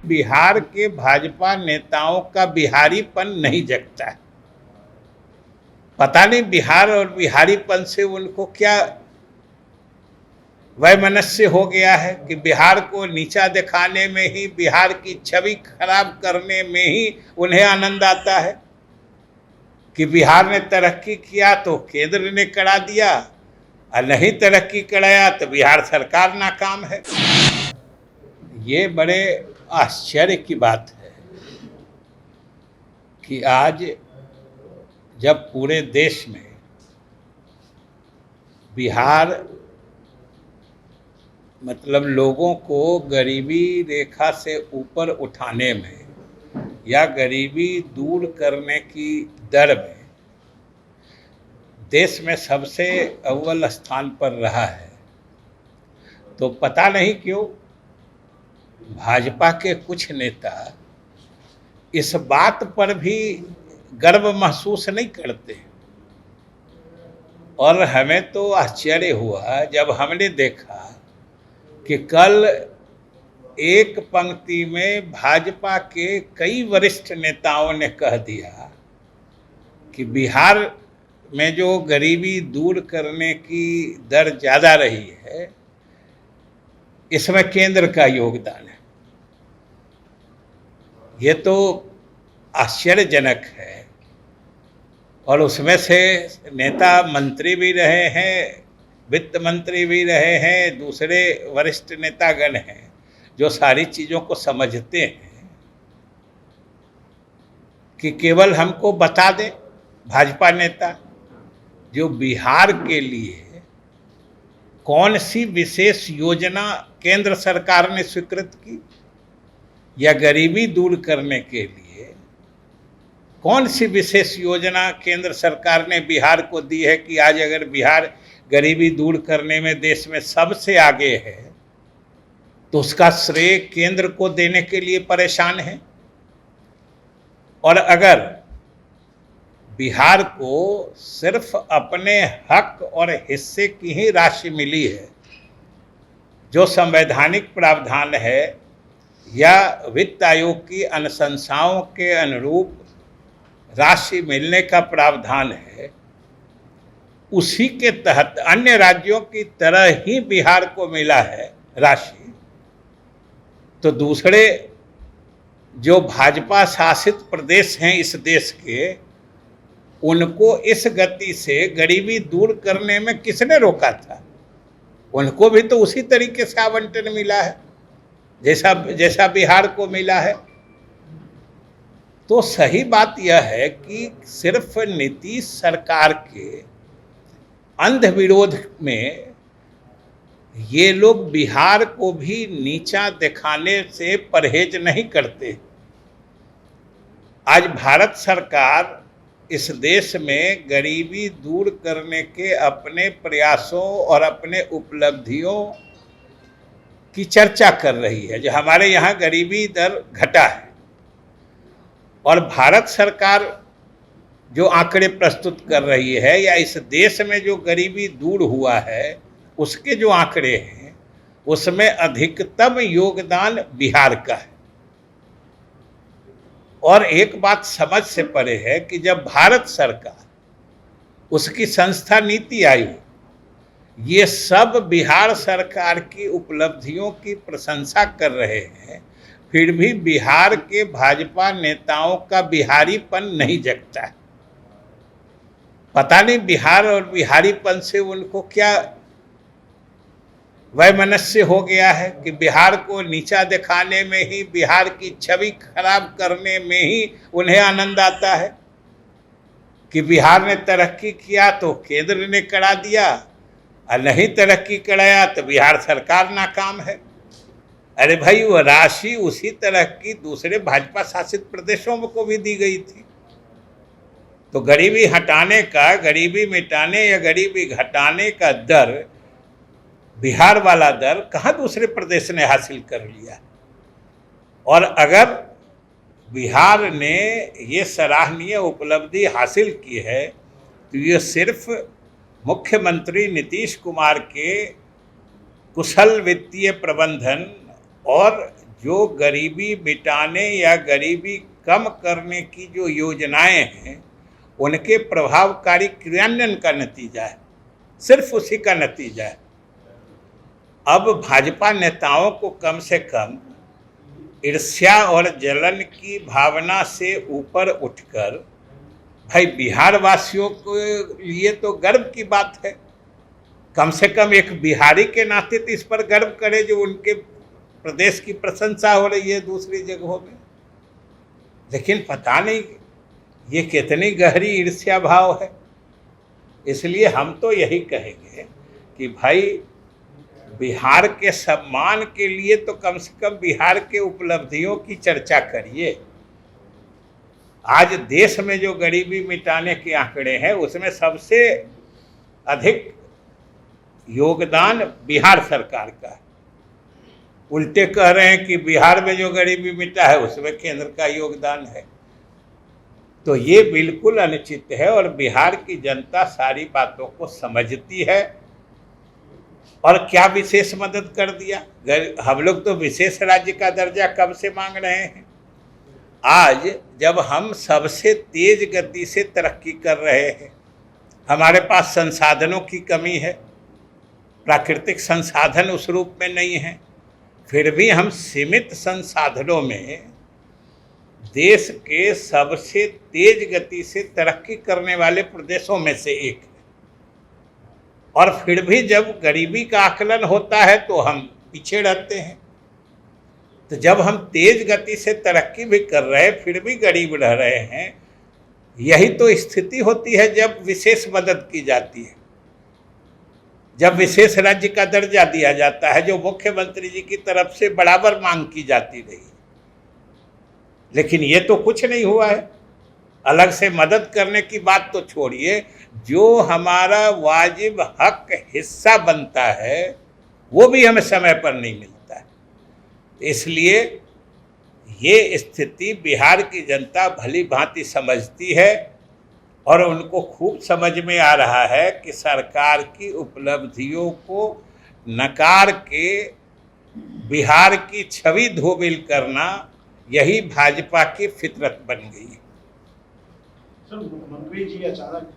बिहार के भाजपा नेताओं का बिहारीपन नहीं जगता है। पता नहीं बिहार और बिहारीपन से उनको क्या वैमनस्य हो गया है कि बिहार को नीचा दिखाने में ही, बिहार की छवि खराब करने में ही उन्हें आनंद आता है कि बिहार ने तरक्की किया तो केंद्र ने करा दिया और नहीं तरक्की कराया तो बिहार सरकार नाकाम है। ये बड़े आश्चर्य की बात है कि आज जब पूरे देश में बिहार मतलब लोगों को गरीबी रेखा से ऊपर उठाने में या गरीबी दूर करने की दर में देश में सबसे अव्वल स्थान पर रहा है, तो पता नहीं क्यों भाजपा के कुछ नेता इस बात पर भी गर्व महसूस नहीं करते। और हमें तो आश्चर्य हुआ जब हमने देखा कि कल एक पंक्ति में भाजपा के कई वरिष्ठ नेताओं ने कह दिया कि बिहार में जो गरीबी दूर करने की दर ज़्यादा रही है, इसमें केंद्र का योगदान है। ये तो आश्चर्यजनक है। और उसमें से नेता मंत्री भी रहे हैं, वित्त मंत्री भी रहे हैं, दूसरे वरिष्ठ नेतागण हैं जो सारी चीज़ों को समझते हैं कि केवल हमको बता दें भाजपा नेता जो बिहार के लिए कौन सी विशेष योजना केंद्र सरकार ने स्वीकृत की या गरीबी दूर करने के लिए कौन सी विशेष योजना केंद्र सरकार ने बिहार को दी है कि आज अगर बिहार गरीबी दूर करने में देश में सबसे आगे है तो उसका श्रेय केंद्र को देने के लिए परेशान है। और अगर बिहार को सिर्फ अपने हक और हिस्से की ही राशि मिली है, जो संवैधानिक प्रावधान है या वित्त आयोग की अनुशंसाओं के अनुरूप राशि मिलने का प्रावधान है, उसी के तहत अन्य राज्यों की तरह ही बिहार को मिला है राशि, तो दूसरे जो भाजपा शासित प्रदेश हैं इस देश के, उनको इस गति से गरीबी दूर करने में किसने रोका था? उनको भी तो उसी तरीके से आवंटन मिला है जैसा बिहार को मिला है। तो सही बात यह है कि सिर्फ नीतीश सरकार के अंध विरोध में ये लोग बिहार को भी नीचा दिखाने से परहेज नहीं करते। आज भारत सरकार इस देश में गरीबी दूर करने के अपने प्रयासों और अपने उपलब्धियों की चर्चा कर रही है। जो हमारे यहाँ गरीबी दर घटा है और भारत सरकार जो आंकड़े प्रस्तुत कर रही है या इस देश में जो गरीबी दूर हुआ है उसके जो आंकड़े हैं, उसमें अधिकतम योगदान बिहार का है। और एक बात समझ से परे है कि जब भारत सरकार, उसकी संस्था नीति आयोग, ये सब बिहार सरकार की उपलब्धियों की प्रशंसा कर रहे हैं, फिर भी बिहार के भाजपा नेताओं का बिहारीपन नहीं जगता है। पता नहीं बिहार और बिहारीपन से उनको क्या वैमनस्य हो गया है कि बिहार को नीचा दिखाने में ही, बिहार की छवि खराब करने में ही उन्हें आनंद आता है कि बिहार ने तरक्की किया तो केंद्र ने करा दिया और नहीं तरक्की कराया तो बिहार सरकार नाकाम है। अरे भाई, वो राशि उसी तरह की दूसरे भाजपा शासित प्रदेशों को भी दी गई थी। तो गरीबी हटाने का, गरीबी मिटाने या गरीबी घटाने का दर, बिहार वाला दर कहाँ दूसरे प्रदेश ने हासिल कर लिया? और अगर बिहार ने ये सराहनीय उपलब्धि हासिल की है तो ये सिर्फ मुख्यमंत्री नीतीश कुमार के कुशल वित्तीय प्रबंधन और जो गरीबी मिटाने या गरीबी कम करने की जो योजनाएं हैं उनके प्रभावकारी क्रियान्वयन का नतीजा है, सिर्फ उसी का नतीजा है। अब भाजपा नेताओं को कम से कम ईर्ष्या और जलन की भावना से ऊपर उठकर, भाई बिहार वासियों के लिए तो गर्व की बात है, कम से कम एक बिहारी के नाते तो इस पर गर्व करे जो उनके प्रदेश की प्रशंसा हो रही है दूसरी जगहों में। लेकिन पता नहीं ये कितनी गहरी ईर्ष्या भाव है। इसलिए हम तो यही कहेंगे कि भाई बिहार के सम्मान के लिए तो कम से कम बिहार के उपलब्धियों की चर्चा करिए। आज देश में जो गरीबी मिटाने के आंकड़े हैं उसमें सबसे अधिक योगदान बिहार सरकार का है। उल्टे कह रहे हैं कि बिहार में जो गरीबी मिटा है उसमें केंद्र का योगदान है। तो ये बिल्कुल अनुचित है और बिहार की जनता सारी बातों को समझती है। और क्या विशेष मदद कर दिया? हम लोग तो विशेष राज्य का दर्जा कब से मांग रहे हैं। आज जब हम सबसे तेज गति से तरक्की कर रहे हैं, हमारे पास संसाधनों की कमी है, प्राकृतिक संसाधन उस रूप में नहीं है, फिर भी हम सीमित संसाधनों में देश के सबसे तेज गति से तरक्की करने वाले प्रदेशों में से एक है। और फिर भी जब गरीबी का आकलन होता है तो हम पीछे रहते हैं। तो जब हम तेज गति से तरक्की भी कर रहे हैं फिर भी गरीब रह रहे हैं, यही तो स्थिति होती है जब विशेष मदद की जाती है, जब विशेष राज्य का दर्जा दिया जाता है, जो मुख्यमंत्री जी की तरफ से बराबर मांग की जाती रही। लेकिन ये तो कुछ नहीं हुआ है। अलग से मदद करने की बात तो छोड़िए, जो हमारा वाजिब हक हिस्सा बनता है वो भी हमें समय पर नहीं मिलता है। इसलिए ये स्थिति बिहार की जनता भली भांति समझती है और उनको खूब समझ में आ रहा है कि सरकार की उपलब्धियों को नकार के बिहार की छवि धूमिल करना यही भाजपा की फितरत बन गई। सर, मुख्यमंत्री जी अचानक